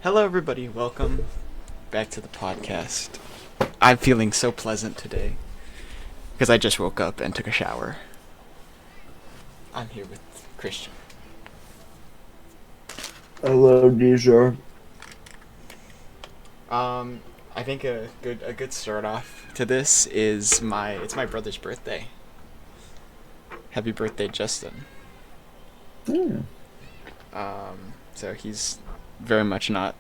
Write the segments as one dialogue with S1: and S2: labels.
S1: Hello, everybody. Welcome back to the podcast. I'm feeling so pleasant today because I just woke up and took a shower. I'm here with Christian.
S2: Hello, Deezer.
S1: I think a good start off to this is it's my brother's birthday. Happy birthday, Justin.
S2: Yeah.
S1: So he's very much not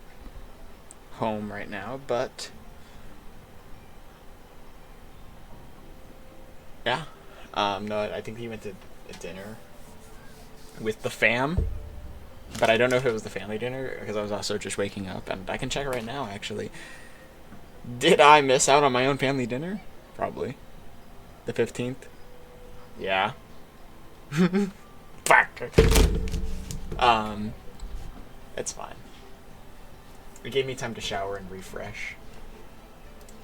S1: home right now, but yeah. No, I think he went to a dinner with the fam, but I don't know if it was the family dinner because I was also just waking up, and I can check right now actually. Did I miss out on my own family dinner? Probably. The 15th? Yeah. Fuck. It's fine. It gave me time to shower and refresh.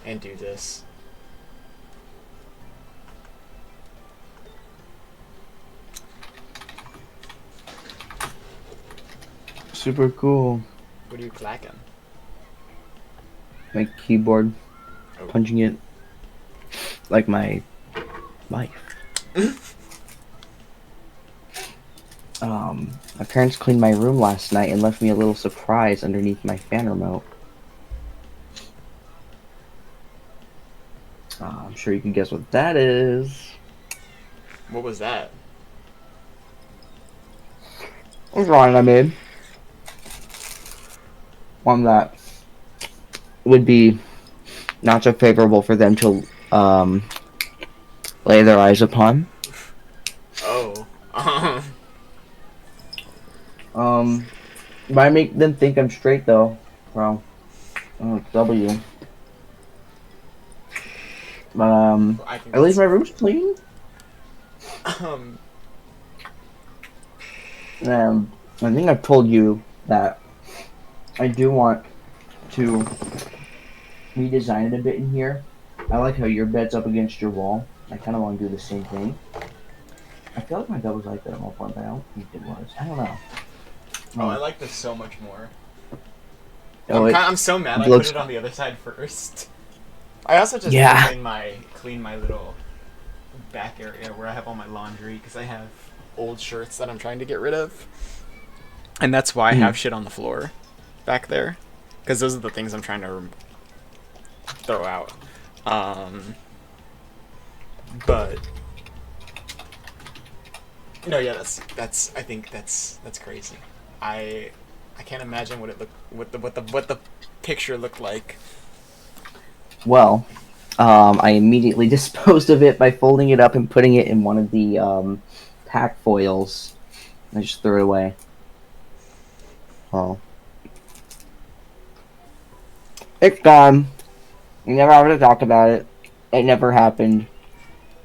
S1: And do this.
S2: Super cool.
S1: What are you clacking?
S2: My keyboard,
S1: Oh.
S2: punching it like my life. My parents cleaned my room last night and left me a little surprise underneath my fan remote. I'm sure you can guess what that is.
S1: What was that?
S2: A drawing I made. One that would be not so favorable for them to lay their eyes upon.
S1: Oh.
S2: But I make them think I'm straight though. Well, W. But
S1: I think
S2: at least my
S1: that's-
S2: room's clean. I think I've told you that I do want to redesign it a bit in here. I like how your bed's up against your wall. I kind of want to do the same thing. I feel like my bed was like that at one point, but I don't think it was. I don't know.
S1: Oh, I like this so much more.
S2: Oh,
S1: I'm so mad I put
S2: looks-
S1: it on the other side first. I also just
S2: Yeah.
S1: clean my little back area where I have all my laundry because I have old shirts that I'm trying to get rid of, and that's why I have shit on the floor back there because those are the things I'm trying to throw out. But no, yeah, that's I think that's crazy. I can't imagine what the picture looked like.
S2: Well, I immediately disposed of it by folding it up and putting it in one of the pack foils. I just threw it away. Oh. It's gone. We never have to talk about it. It never happened.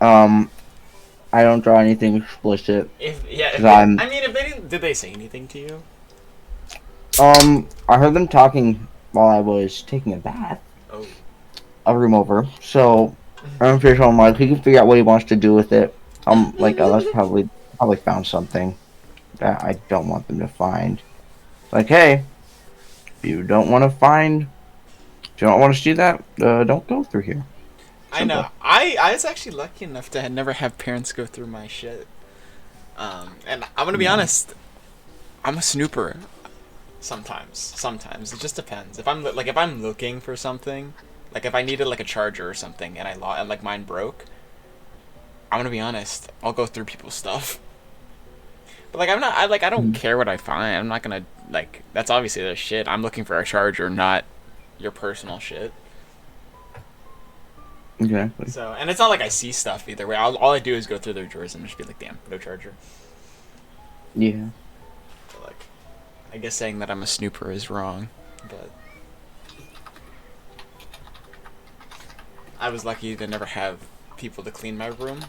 S2: I don't draw anything explicit.
S1: If they didn't, did they say anything to you?
S2: I heard them talking while I was taking a bath.
S1: Oh.
S2: A room over. So, I'm pretty sure I'm like, he can figure out what he wants to do with it. Like, that's probably found something that I don't want them to find. Like, hey, if you don't want to see that, don't go through here.
S1: I know. I was actually lucky enough to never have parents go through my shit. And I'm gonna be honest. I'm a snooper. Sometimes it just depends. If I'm looking for something, like if I needed like a charger or something, and and like mine broke, I'm gonna be honest. I'll go through people's stuff. But like I don't care what I find. I'm not gonna that's obviously their shit. I'm looking for a charger, not your personal shit.
S2: Exactly.
S1: So, and it's not like I see stuff either way. All I do is go through their drawers and just be like, damn, no charger.
S2: Yeah.
S1: So, like, I guess saying that I'm a snooper is wrong, but I was lucky to never have people to clean my room.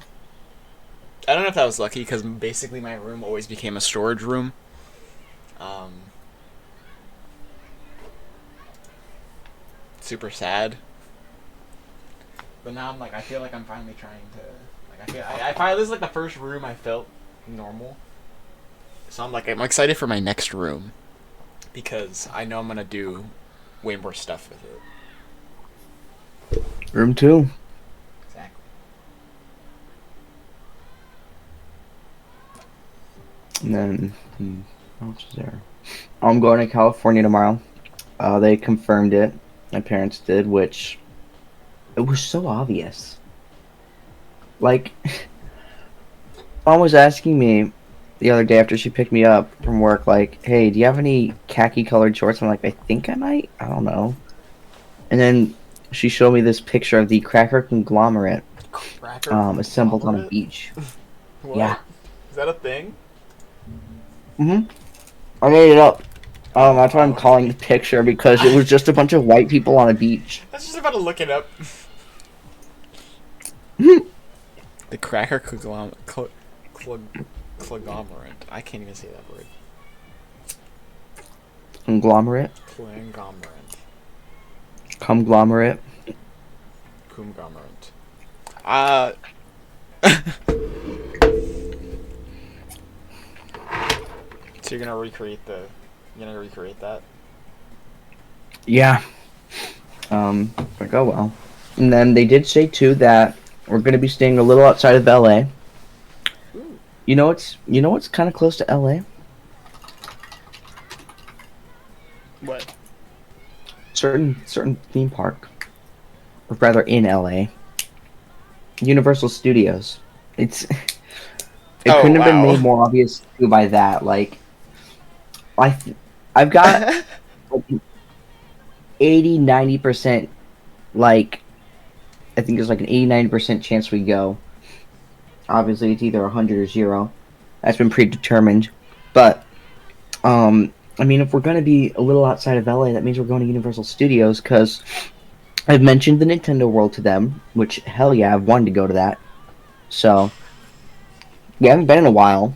S1: I don't know if that was lucky because basically my room always became a storage room. Super sad. But now I'm like, I feel like I'm finally trying to, I finally, this is like the first room I felt normal. So I'm excited for my next room. because I know I'm gonna do way more stuff with it.
S2: Room 2.
S1: Exactly.
S2: And then, what else is there? I'm going to California tomorrow. They confirmed it. My parents did, which it was so obvious. Like, Mom was asking me the other day after she picked me up from work, like, "Hey, do you have any khaki-colored shorts?" I'm like, "I think I might. I don't know." And then she showed me this picture of the cracker conglomerate
S1: Cracker
S2: assembled on a
S1: conglomerate?
S2: beach.
S1: What?
S2: Yeah.
S1: Is that a thing?
S2: I made it up. That's what I'm
S1: Wow.
S2: calling the picture because it was just a bunch of white people on a beach.
S1: I was just about to look it up. The cracker conglomerate. I can't even say that word.
S2: Conglomerate.
S1: Conglomerate.
S2: Conglomerate.
S1: Conglomerate. So you're gonna recreate that?
S2: Yeah. But go well. And then they did say too that we're gonna be staying a little outside of LA.
S1: Ooh.
S2: You know what's kind of close to LA?
S1: What?
S2: Certain theme park, or rather in LA. Universal Studios. It
S1: Oh,
S2: couldn't have been
S1: wow.
S2: made more obvious too by that. Like I've got like 80-90% like I think there's like an 80-90% chance we go. Obviously it's either 100 or 0. That's been predetermined. But I mean if we're going to be a little outside of LA, that means we're going to Universal Studios cuz I've mentioned the Nintendo World to them, which hell yeah, I've wanted to go to that. So, we haven't been in a while.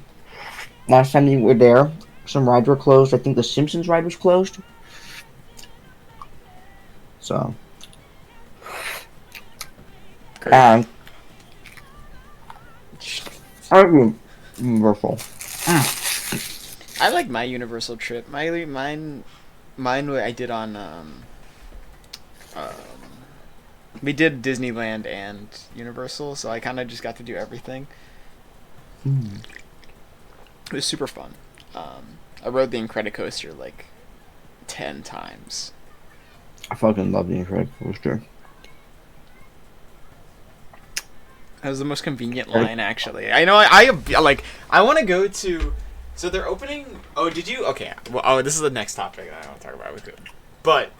S2: Last time we were there, some rides were closed. I think the Simpsons ride was closed. So,
S1: Great.
S2: and I mean, Universal.
S1: I like my Universal trip. Mine what I did on we did Disneyland and Universal, so I kind of just got to do everything. It was super fun. I rode the Incredicoaster like 10 times.
S2: I fucking love the Incredicoaster.
S1: That was the most convenient line, actually. I know. I like. I want to go to. So they're opening. Oh, did you? Okay. Well, oh, this is the next topic that I want to talk about. We could, but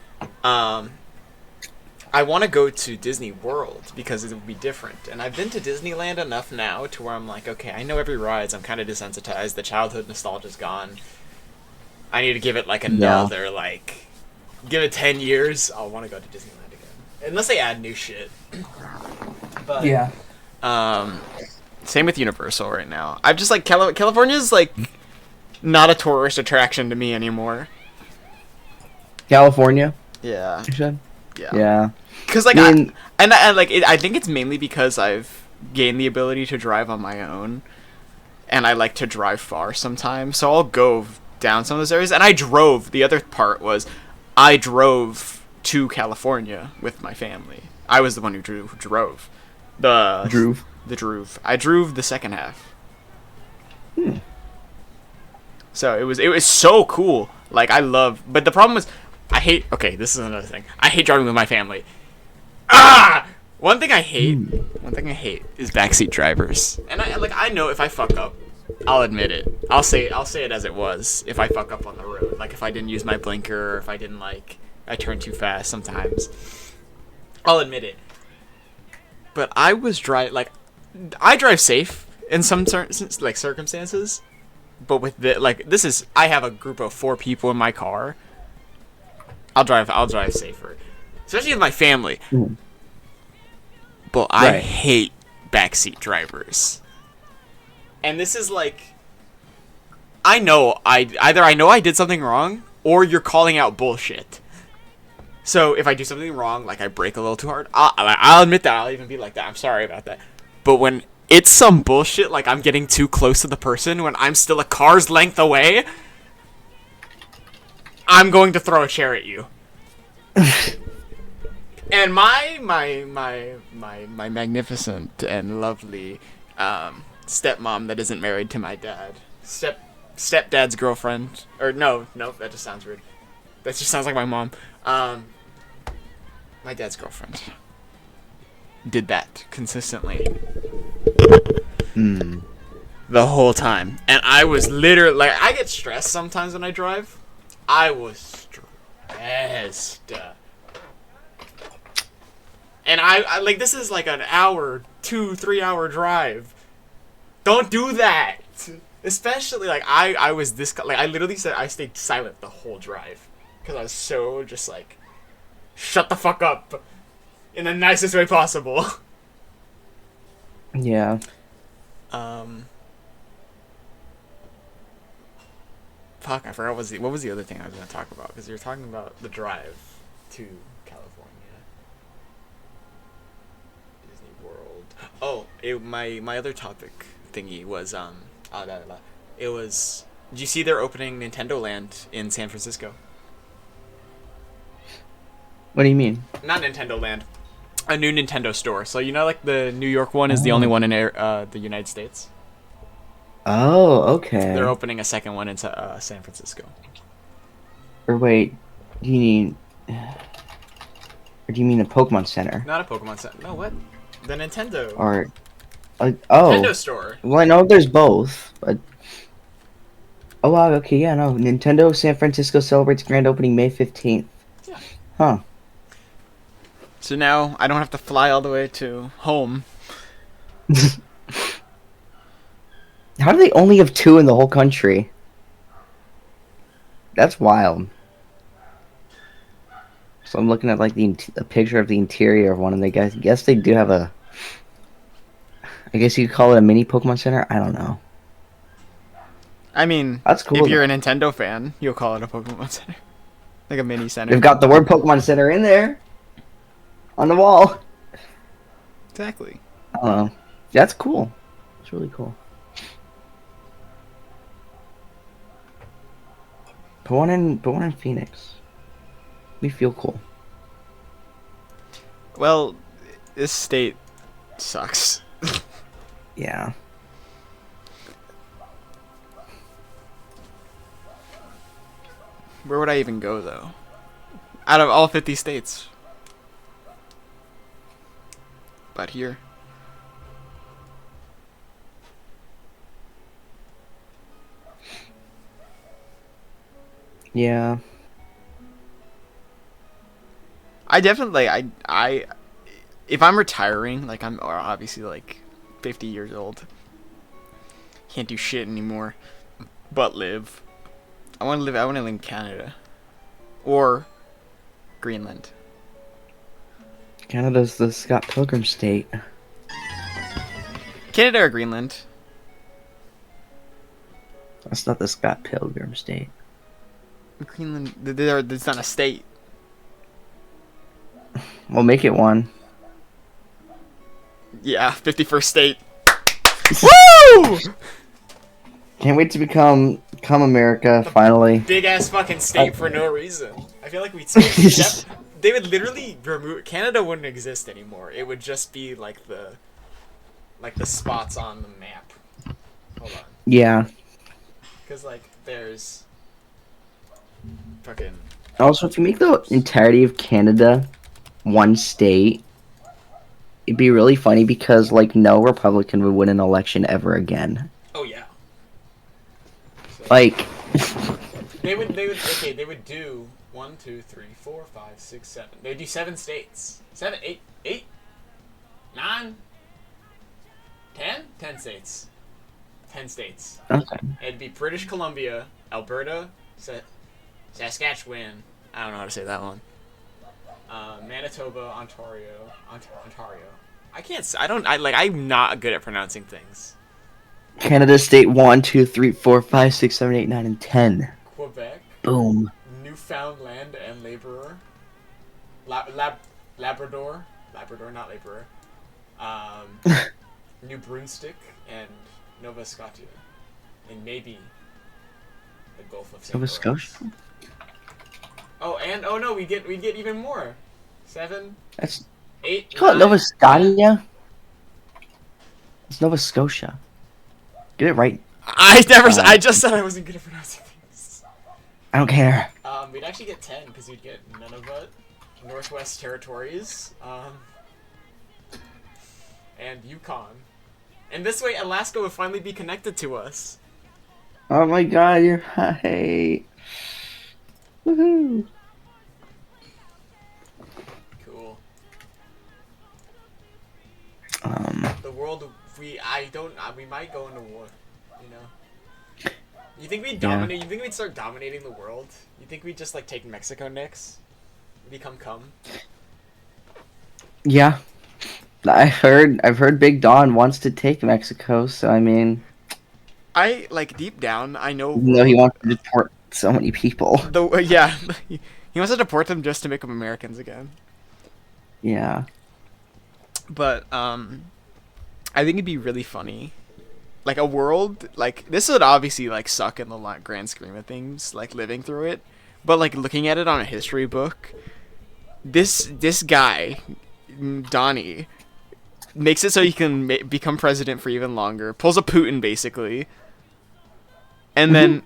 S1: I want to go to Disney World because it would be different. And I've been to Disneyland enough now to where I'm like, okay, I know every rides. I'm kind of desensitized. The childhood nostalgia's gone. I need to give it like another like, give it 10 years. I'll want to go to Disneyland again, unless they add new shit. But
S2: Yeah.
S1: Same with Universal right now. I'm just like California's like not a tourist attraction to me anymore.
S2: California,
S1: Yeah.
S2: you said?
S1: Yeah.
S2: Yeah.
S1: Because like
S2: I mean,
S1: I think it's mainly because I've gained the ability to drive on my own, and I like to drive far sometimes. So I'll go down some of those areas, and I drove. The other part was I drove to California with my family. I was the one who drove.
S2: Drew.
S1: I drove the second half. So it was so cool. Like I love, but the problem was I hate. Okay, this is another thing. I hate driving with my family. Ah! One thing I hate is backseat drivers. And I know if I fuck up, I'll admit it. I'll say it as it was. If I fuck up on the road, like if I didn't use my blinker, or if I didn't I turn too fast sometimes, I'll admit it. But I drive safe in some certain circumstances. But with I have a group of 4 people in my car. I'll drive safer, especially with my family. But I hate backseat drivers. And this is I know I did something wrong, or you're calling out bullshit. So if I do something wrong, like I brake a little too hard, I'll admit that. I'll even be like that. I'm sorry about that. But when it's some bullshit, like I'm getting too close to the person when I'm still a car's length away, I'm going to throw a chair at you. And my magnificent and lovely stepmom that isn't married to my dad, stepdad's girlfriend, or no, that just sounds weird. That just sounds like my mom. My dad's girlfriend did that consistently. The whole time. And I was literally, like, I get stressed sometimes when I drive. I was stressed. And I like, this is like an hour, 2-3 hour drive. Don't do that. Especially, like, I was this, like, I literally said I stayed silent the whole drive. Because I was so just like, shut the fuck up. In the nicest way possible.
S2: Yeah.
S1: Fuck, I forgot what was the other thing I was going to talk about, because you were talking about the drive to California. Disney World. Oh, my other topic thingy was it was, did you see they're opening Nintendo Land in San Francisco?
S2: What do you mean?
S1: Not Nintendo Land. A new Nintendo store. So, you know, like, the New York one is the only one in the United States?
S2: Oh, okay.
S1: They're opening a second one in San Francisco.
S2: Or wait, do you mean... Or do you mean a Pokemon Center?
S1: Not a Pokemon Center. No, what? The Nintendo.
S2: Or... oh.
S1: Nintendo store.
S2: Well, I know there's both, but... Oh, wow, okay, yeah, no. Nintendo San Francisco celebrates grand opening May 15th.
S1: Yeah.
S2: Huh.
S1: So now I don't have to fly all the way to home.
S2: How do they only have 2 in the whole country? That's wild. So I'm looking at like a picture of the interior of one, and guess they do have a. I guess you could call it a mini Pokemon Center. I don't know.
S1: I mean,
S2: that's cool.
S1: If you're a Nintendo fan, you'll call it a Pokemon Center, like a mini center.
S2: They've got the word Pokemon Center in there, on the wall.
S1: Exactly.
S2: I don't know. That's cool. It's really cool. Put one in Phoenix. We feel cool.
S1: Well, this state sucks.
S2: Yeah.
S1: Where would I even go, though? Out of all 50 states. But here.
S2: Yeah.
S1: I definitely, I if I'm retiring, like, I'm obviously like 50 years old, can't do shit anymore, but live. I want to live in Canada, or Greenland.
S2: Canada's the Scott Pilgrim state.
S1: Canada or Greenland?
S2: That's not the Scott Pilgrim state.
S1: Greenland, it's not a state.
S2: We'll make it one.
S1: Yeah, 51st state. Woo!
S2: Can't wait to become America finally.
S1: Big ass fucking state for no reason. I feel like they would literally remove Canada. Wouldn't exist anymore. It would just be like the spots on the map. Hold on.
S2: Yeah.
S1: Because like there's fucking.
S2: Also, if you make the entirety of Canada one state, it'd be really funny because like no Republican would win an election ever again.
S1: Oh yeah. So,
S2: like
S1: they would do 1, 2, 3, 4, 5, 6, 7. They would do 7 states. 7, 8, 9, 10? 10 states. 10 states.
S2: Okay.
S1: It'd be British Columbia, Alberta, Saskatchewan. I don't know how to say that one. Manitoba, Ontario. I'm not good at pronouncing things.
S2: Canada state 1, 2, 3, 4, 5, 6, 7, 8, 9, and 10.
S1: Quebec.
S2: Boom.
S1: Newfoundland and Laborer. Labrador, not laborer. New Brunswick and Nova Scotia, and maybe the Gulf of St.
S2: Nova
S1: Lawrence.
S2: Scotia.
S1: Oh, and oh no, we get even more. 7,
S2: That's
S1: 8,
S2: call it
S1: 9,
S2: Nova
S1: 10.
S2: Scotia. It's Nova Scotia. Get it right.
S1: I just said I wasn't good at pronouncing things.
S2: I don't care.
S1: We'd actually get 10 because we'd get Nunavut, Northwest Territories, and Yukon. And this way, Alaska would finally be connected to us.
S2: Oh my god, you're right. Woohoo.
S1: Cool.
S2: Um,
S1: The world, we might go into war, you know? You think we'd dominate, you think we'd start dominating the world? You think we'd just, like, take Mexico next? Become cum?
S2: yeah. I've heard Big Don wants to take Mexico, so I mean,
S1: Like, deep down, I know
S2: even though he wants to deport so many people.
S1: yeah, he wants to deport them just to make them Americans again.
S2: Yeah.
S1: But, I think it'd be really funny. Like, a world, like, this would obviously, like, suck in the grand scheme of things, like, living through it. But, like, looking at it on a history book, this guy, Donnie, makes it so he can become president for even longer, pulls a Putin, basically. And then,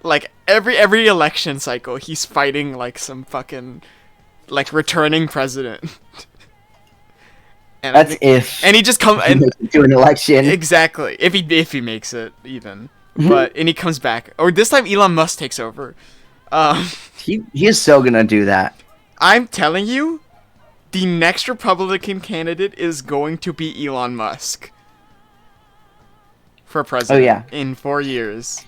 S1: like, every election cycle, he's fighting, like, some fucking, like, returning president. And and he just comes and
S2: do an election.
S1: Exactly, if he makes it even, and he comes back, or this time Elon Musk takes over.
S2: He is so gonna do that.
S1: I'm telling you, the next Republican candidate is going to be Elon Musk for president.
S2: Oh yeah,
S1: in 4 years.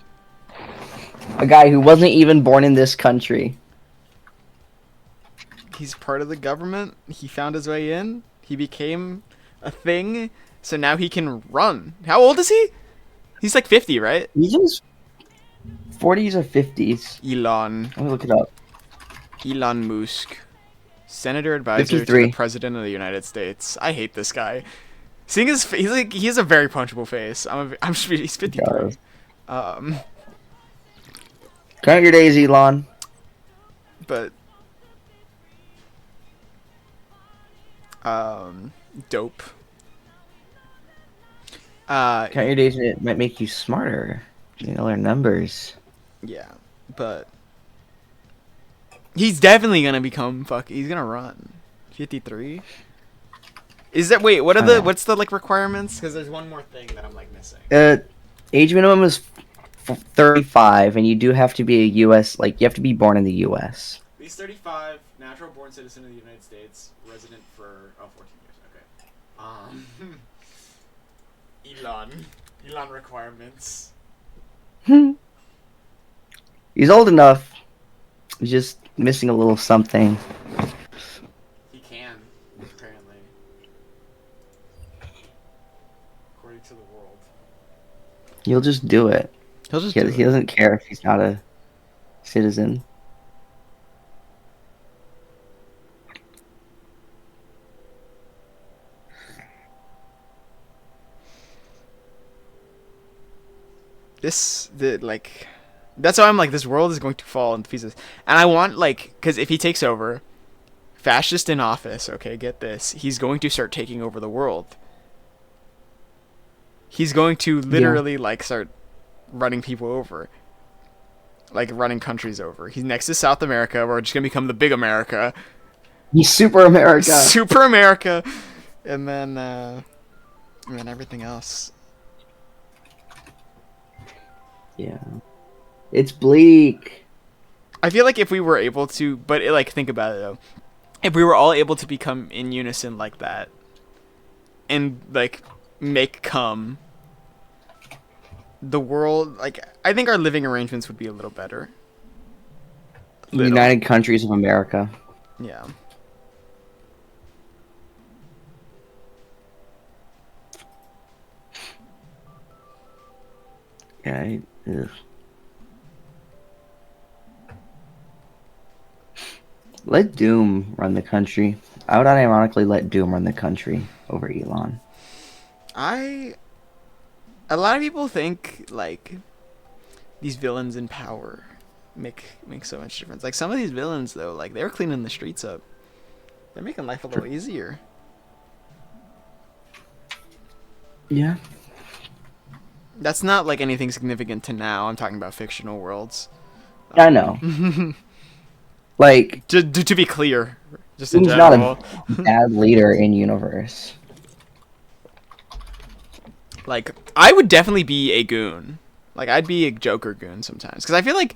S2: A guy who wasn't even born in this country.
S1: He's part of the government. He found his way in. He became a thing, so now he can run. How old is he? He's like 50, right?
S2: He's in his 40s or 50s.
S1: Elon.
S2: Let me look it up.
S1: Elon Musk, Senator Advisor
S2: 53.
S1: to the President of the United States. I hate this guy. Seeing his, he has a very punchable face. I'm sure he's 53.
S2: Count your days, Elon.
S1: But dope.
S2: Count your days, and it might make you smarter. You know their numbers.
S1: Yeah, but he's definitely gonna become he's gonna run. 53. Is that wait? What's the like requirements? Because there's one more thing that I'm like missing.
S2: Age minimum is 35, and you do have to be a U.S. Like you have to be born in the U.S.
S1: At least 35, natural born citizen of the United States, resident for 14 years. Okay. Elon requirements.
S2: He's old enough. He's just missing a little something.
S1: He can, apparently. According to the world.
S2: He'll just do it. He doesn't care if he's not a citizen.
S1: That's why I'm like, this world is going to fall into pieces. And I want, like, because if he takes over, fascist in office, okay, get this, he's going to start taking over the world. He's going to literally, like, start running people over. Like, running countries over. He's next to South America. We're just going to become the big America.
S2: He's Super America.
S1: Super America. And then everything else.
S2: Yeah. It's bleak.
S1: I feel like if we were able to, but like, think about it though. If we were all able to become in unison like that, and like make the world, like, I think our living arrangements would be a little better.
S2: United Countries of America.
S1: Yeah.
S2: Yeah. Ugh. Let Doom run the country. I would unironically let Doom run the country over Elon.
S1: A lot of people think, like, these villains in power, make so much difference. Like some of these villains though, like they're cleaning the streets up. They're making life a little easier.
S2: Yeah.
S1: That's not like anything significant to now. I'm talking about fictional worlds.
S2: I know. Like,
S1: To be clear, just in
S2: he's not
S1: general.
S2: a bad leader in universe.
S1: Like, I would definitely be a goon. Like, I'd be a Joker goon sometimes. Because I feel like,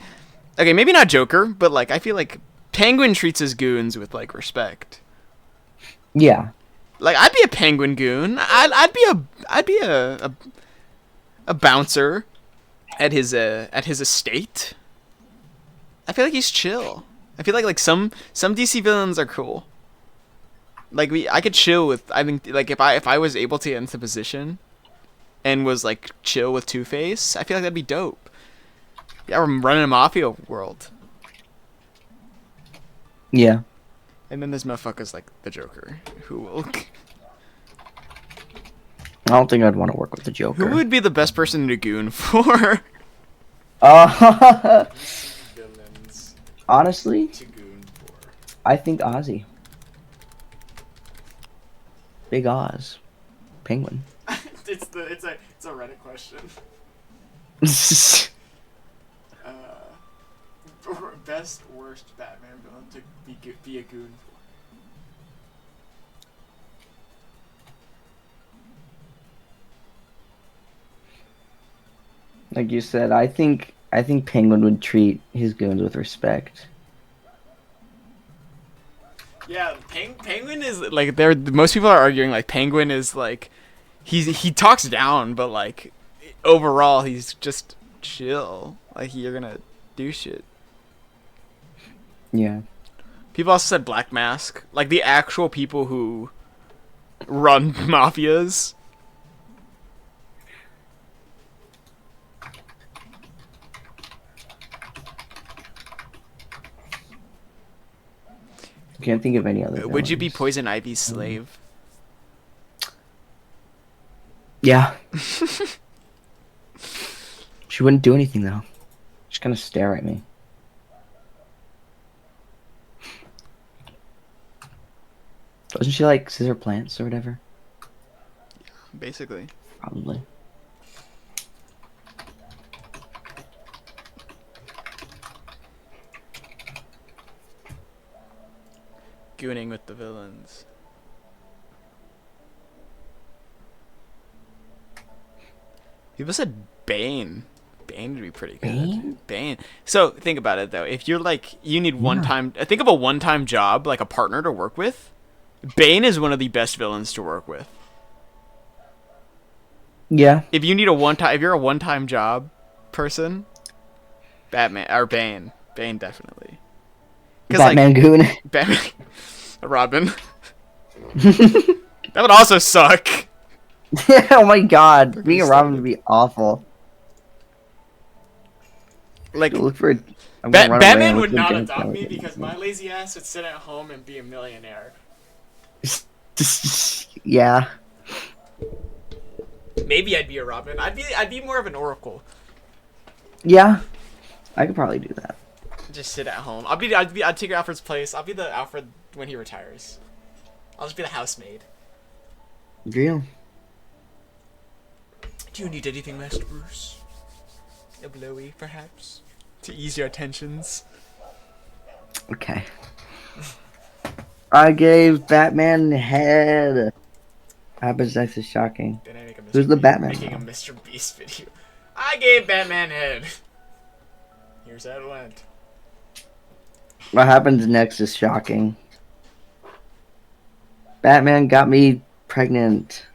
S1: okay, maybe not Joker, but like, I feel like Penguin treats his goons with like respect.
S2: Yeah.
S1: Like, I'd be a Penguin goon. I'd be a bouncer at his estate. I feel like he's chill. I feel like some DC villains are cool. Like I could chill with. I think like if I was able to get into position, and was like chill with Two-Face, I feel like that'd be dope. Yeah, we're running a mafia world.
S2: Yeah.
S1: And then there's motherfuckers like the Joker, who will.
S2: I don't think I'd want to work with the Joker.
S1: Who would be the best person to goon for? Villains
S2: Honestly,
S1: to goon for.
S2: I think Ozzy. Big Oz. Penguin.
S1: It's a Reddit question. Best worst Batman villain to be a goon for.
S2: Like you said, I think Penguin would treat his goons with respect.
S1: Yeah, Penguin is like most people are arguing like Penguin is like he talks down, but like overall he's just chill. Like you're gonna do shit.
S2: Yeah.
S1: People also said Black Mask, like the actual people who run mafias.
S2: Can't think of any other.
S1: Would you be
S2: villains.
S1: Poison Ivy's slave?
S2: Yeah. She wouldn't do anything though. She's gonna stare at me. Doesn't she like scissor plants or whatever?
S1: Basically.
S2: Probably.
S1: Gooning with the villains. People said Bane. Bane would be pretty good. Bane. So think about it though. If you're like you need think of a one-time job, like a partner to work with. Bane is one of the best villains to work with.
S2: Yeah.
S1: If you need if you're a one-time job person, Batman or Bane. Bane definitely.
S2: Batman
S1: like,
S2: goon.
S1: Batman. Robin. That would also suck.
S2: Oh my god, being a Robin would be awful.
S1: Like,
S2: look for
S1: Batman would not adopt me because my lazy ass would sit at home and be a millionaire.
S2: Yeah.
S1: Maybe I'd be a Robin. I'd be more of an Oracle.
S2: Yeah, I could probably do that.
S1: Just sit at home. I'd take Alfred's place. I'll be the Alfred when he retires. I'll just be the housemaid.
S2: Real.
S1: Do you need anything, Master Bruce? A blowy, perhaps, to ease your tensions.
S2: Okay. I gave Batman head. Happens next is shocking. Who's the Batman?
S1: Making a Mr. Beast video. I gave Batman head. Here's how it went.
S2: What happens next is shocking. Batman got me pregnant.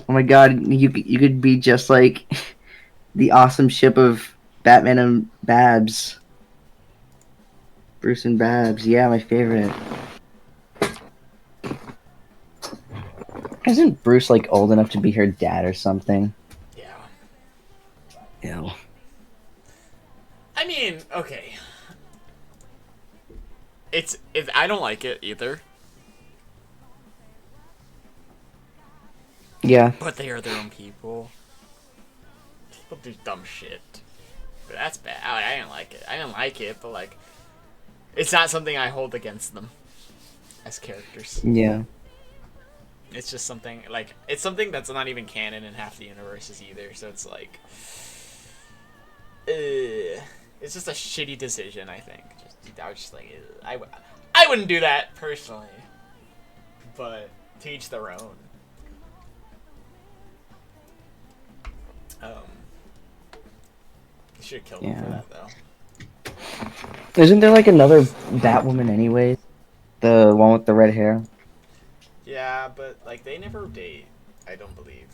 S2: Oh my god, you could be just like the awesome ship of Batman and Babs. Bruce and Babs, yeah, my favorite. Isn't Bruce like old enough to be her dad or something?
S1: Yeah.
S2: Ew.
S1: I mean, okay. It's I don't like it either.
S2: Yeah.
S1: But they are their own people. People do dumb shit. But that's bad. I didn't like it. I didn't like it, but like, it's not something I hold against them as characters.
S2: Yeah.
S1: It's just something like it's something that's not even canon in half the universes either. So it's like, it's just a shitty decision. I think. I was just like, I wouldn't do that personally, but to each their own. You should have killed him for that though.
S2: Isn't there like another Batwoman anyways? The one with the red hair?
S1: Yeah, but like they never date, I don't believe.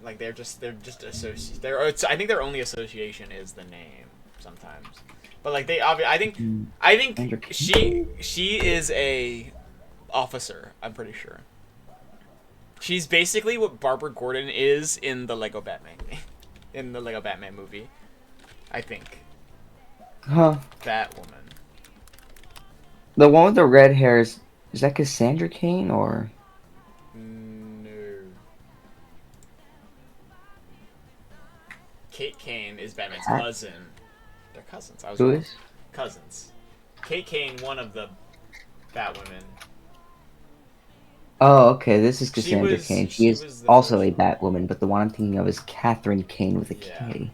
S1: Like they're just associated. I think their only association is the name sometimes. But like I think she is a officer, I'm pretty sure. She's basically what Barbara Gordon is in the Lego Batman in the Lego Batman movie. I think.
S2: Huh.
S1: Batwoman.
S2: The one with the red hair is that Cassandra Cain or?
S1: No. Kate Kane is Batman's cousin. They're cousins.
S2: Who is?
S1: Cousins. Kate Kane, one of the Batwomen.
S2: Oh, okay. This is Cassandra Cain. She is also a Batwoman, but the one I'm thinking of is Catherine Kane with a K.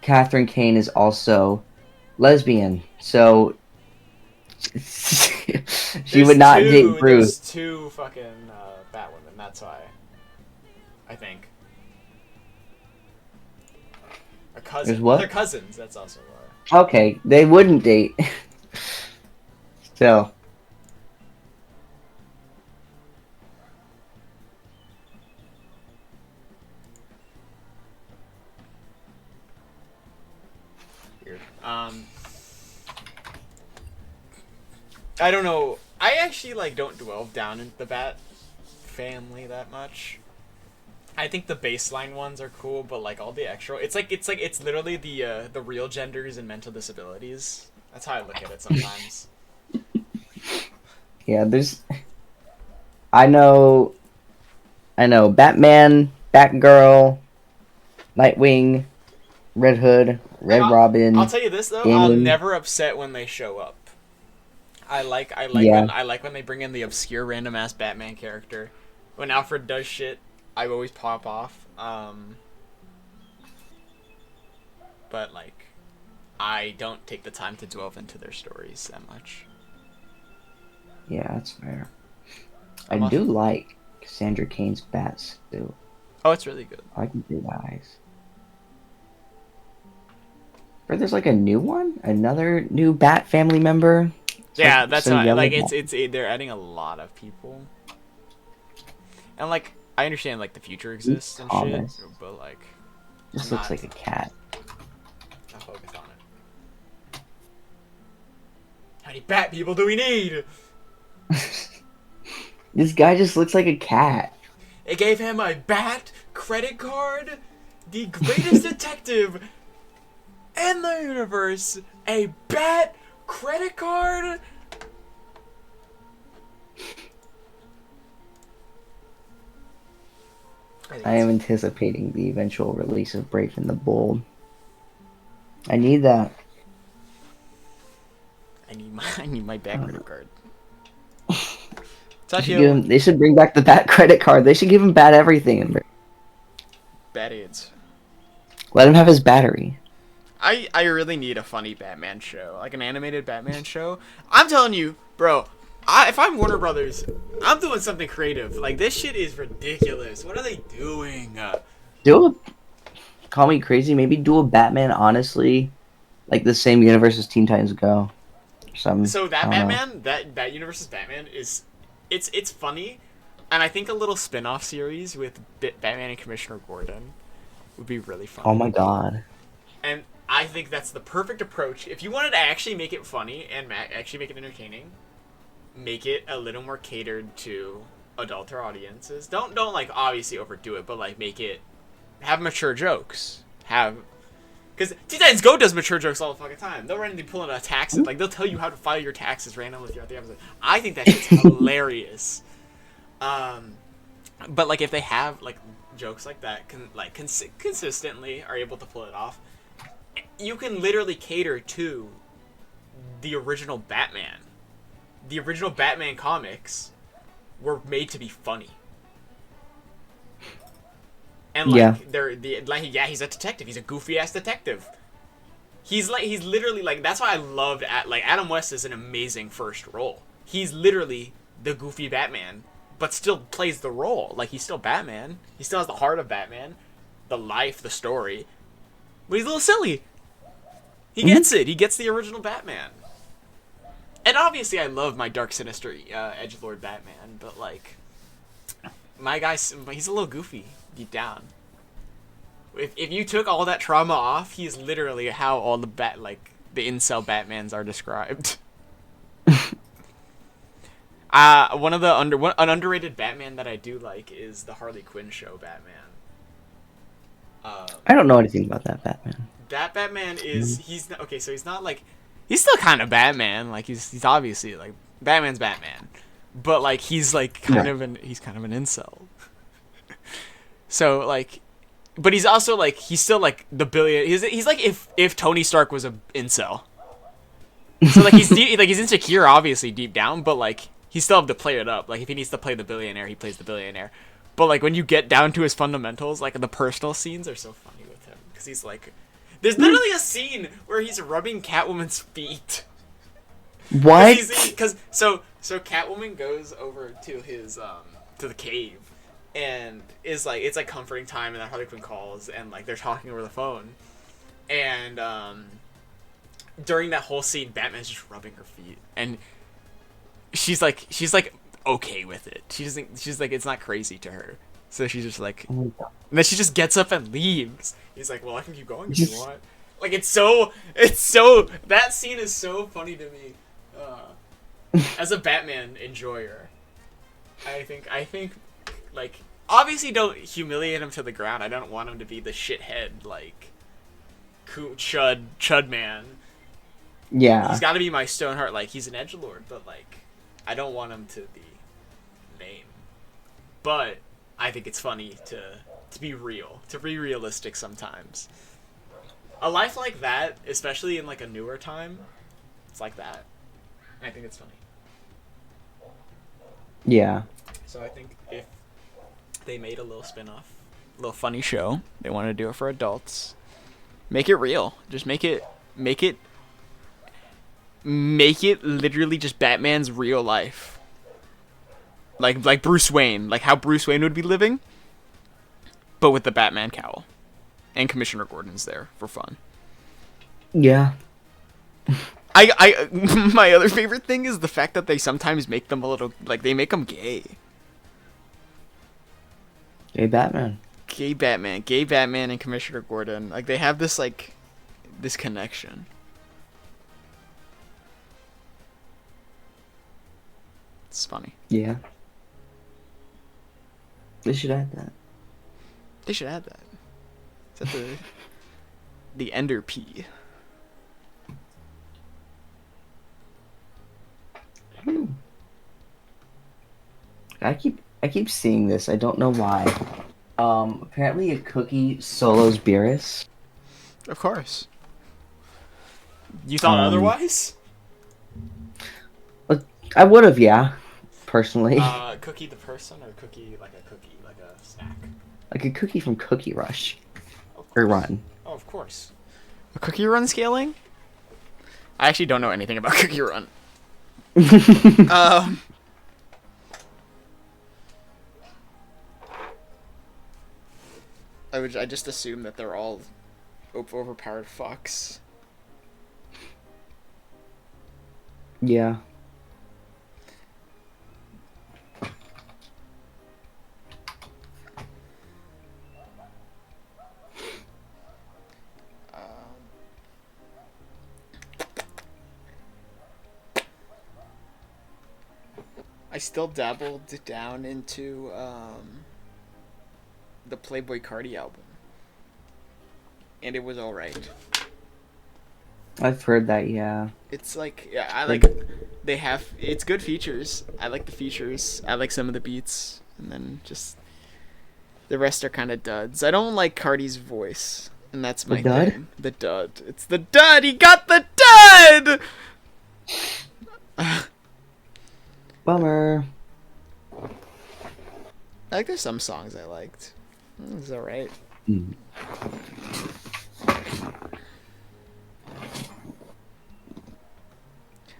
S2: Catherine Kane is also lesbian, so she would not date Bruce.
S1: There's two fucking Batwomen. That's why. I think. A cousin.
S2: There's what?
S1: They're cousins. That's also why.
S2: Okay, they wouldn't date. So.
S1: Weird. I don't know. I actually like don't dwell down into the Bat family that much. I think the baseline ones are cool, but like all the extra, it's literally the real genders and mental disabilities. That's how I look at it sometimes.
S2: Yeah, I know Batman, Batgirl, Nightwing, Red Hood, Red Robin.
S1: I'll tell you this though, I'm never upset when they show up. I like when they bring in the obscure random ass Batman character. When Alfred does shit, I always pop off. But like, I don't take the time to delve into their stories that much.
S2: Yeah, that's fair. I do like Cassandra Cain's bat suit.
S1: Oh, it's really good.
S2: I can do eyes. But there's like a new one, another new Bat family member.
S1: Yeah,
S2: like
S1: that's not like they're adding a lot of people, and like I understand like the future exists and shit, but like
S2: this looks like a cat.
S1: I'll focus on it. How many Bat people do we need?
S2: This guy just looks like a cat.
S1: It gave him a Bat credit card, the greatest detective in the universe, a Bat credit card.
S2: I am anticipating the eventual release of Brave and the Bold. I need that.
S1: I need my Bat credit card.
S2: They should bring back the Bat credit card. They should give him Bat everything.
S1: Bat AIDS.
S2: Let him have his battery.
S1: I really need a funny Batman show, like an animated Batman show. I'm telling you, bro. If I'm Warner Brothers, I'm doing something creative. Like this shit is ridiculous. What are they doing?
S2: Call me crazy. Maybe do a Batman. Honestly, like the same universe as Teen Titans Go.
S1: So that Batman, that universe's Batman is, it's funny, and I think a little spin-off series with Batman and Commissioner Gordon would be really fun.
S2: Oh my god.
S1: And I think that's the perfect approach. If you wanted to actually make it funny and actually make it entertaining, make it a little more catered to adulter audiences. Don't like obviously overdo it, but like have mature jokes. Because Teen Titans Go does mature jokes all the fucking time. They'll randomly pull in a tax, like they'll tell you how to file your taxes randomly throughout the episode. I think that shit's hilarious. But like if they have like jokes like that consistently are able to pull it off, you can literally cater to the original Batman. The original Batman comics were made to be funny. And he's a detective. He's a goofy ass detective. He's literally like, that's why I loved Adam West is an amazing first role. He's literally the goofy Batman, but still plays the role. Like, he's still Batman. He still has the heart of Batman, the life, the story. But he's a little silly. He gets it. He gets the original Batman. And obviously, I love my dark, sinister edgelord Batman, but like, my guy's, he's a little goofy deep down. If you took all that trauma off, he's literally how all the the incel Batmans are described. One underrated Batman that I do like is the Harley Quinn show Batman.
S2: I don't know anything about that Batman.
S1: That Batman is he's not like, he's still kind of Batman. Like, he's obviously like Batman's Batman, but like he's like kind of an incel. So like, but he's also like, he's still like the billion. He's like if Tony Stark was a incel. So like he's he's insecure obviously deep down, but like he still have to play it up. Like, if he needs to play the billionaire, he plays the billionaire. But like when you get down to his fundamentals, like the personal scenes are so funny with him, because he's like, there's literally a scene where he's rubbing Catwoman's feet.
S2: What?
S1: So Catwoman goes over to his to the cave, and is like, it's like comforting time, and then Harley Quinn calls, and like they're talking over the phone, and during that whole scene, Batman's just rubbing her feet, and she's like okay with it. She's like, it's not crazy to her, so she's just like, and then she just gets up and leaves. He's like, well, I can keep going if you want. Like, it's so that scene is so funny to me. As a Batman enjoyer, I think like, obviously don't humiliate him to the ground. I don't want him to be the shithead like chud man.
S2: Yeah,
S1: he's got to be my Stoneheart. Like, he's an edgelord, but like, I don't want him to be lame. But I think it's funny to be real, to be realistic sometimes. A life like that, especially in like a newer time, it's like that. And I think it's funny.
S2: Yeah.
S1: So I think if they made a little spin-off, a little funny show, they want to do it for adults, make it real. Just make it literally just Batman's real life. Like Bruce Wayne, like how Bruce Wayne would be living, but with the Batman cowl. And Commissioner Gordon's there for fun.
S2: Yeah.
S1: I my other favorite thing is the fact that they sometimes make them a little, like, they make them gay.
S2: Gay Batman
S1: and Commissioner Gordon, like, they have this like this connection. It's funny.
S2: Yeah. They should add that.
S1: Is that the Ender P?
S2: I keep seeing this. I don't know why. Apparently a cookie solos Beerus.
S1: Of course. You thought otherwise?
S2: I would have, yeah. Personally.
S1: Cookie the person, or cookie like a snack?
S2: Like a cookie from Cookie Rush. Or Run.
S1: Oh, of course. A Cookie Run scaling? I actually don't know anything about Cookie Run. I just assume that they're all overpowered fucks.
S2: Yeah.
S1: I still dabbled down into the Playboi Carti album, and it was alright.
S2: I've heard that, yeah.
S1: It's like, yeah, I like, they have, it's good features. I like the features. I like some of the beats, and then just, The rest are kind of duds. I don't like Cardi's voice, and that's
S2: The
S1: my
S2: dud?
S1: thing. The dud. It's the dud. He got the dud.
S2: Bummer.
S1: Like, there's some songs I liked. It's alright.
S2: Mm.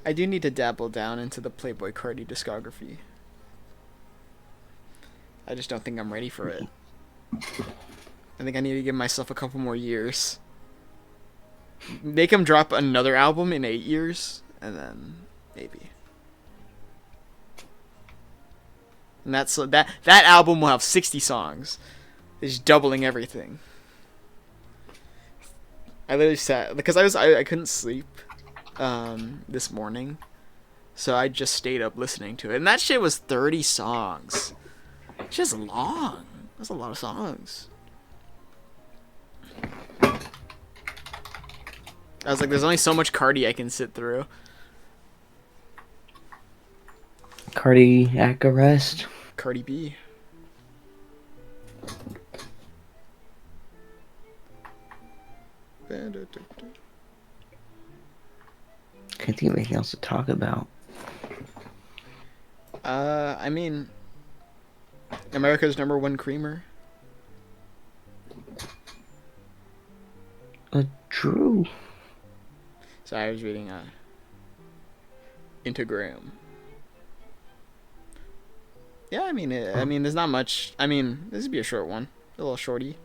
S1: I do need to dabble down into the Playboy Cardi discography. I just don't think I'm ready for it. I think I need to give myself a couple more years. Make him drop another album in 8 years, and then maybe. And that album will have 60 songs. It's doubling everything. I literally sat because I couldn't sleep this morning, so I just stayed up listening to it, and that shit was 30 songs. It's just long. That's a lot of songs. I was like, there's only so much Cardi I can sit through.
S2: Cardiac arrest.
S1: Cardi B.
S2: Can't think of anything else to talk about.
S1: I mean, America's #1 creamer.
S2: True.
S1: So I was reading Instagram. Yeah, I mean, there's not much. I mean, this would be a short one, a little shorty,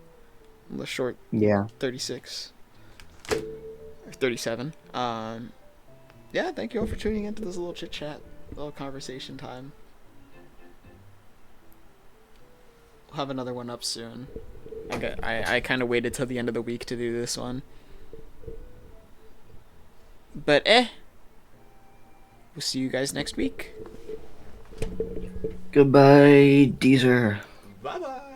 S1: a little short.
S2: Yeah.
S1: 36 or 37. Yeah, thank you all for tuning into this little chit chat, little conversation time. We'll have another one up soon. I kind of waited till the end of the week to do this one. But we'll see you guys next week.
S2: Goodbye, Deezer.
S1: Bye bye.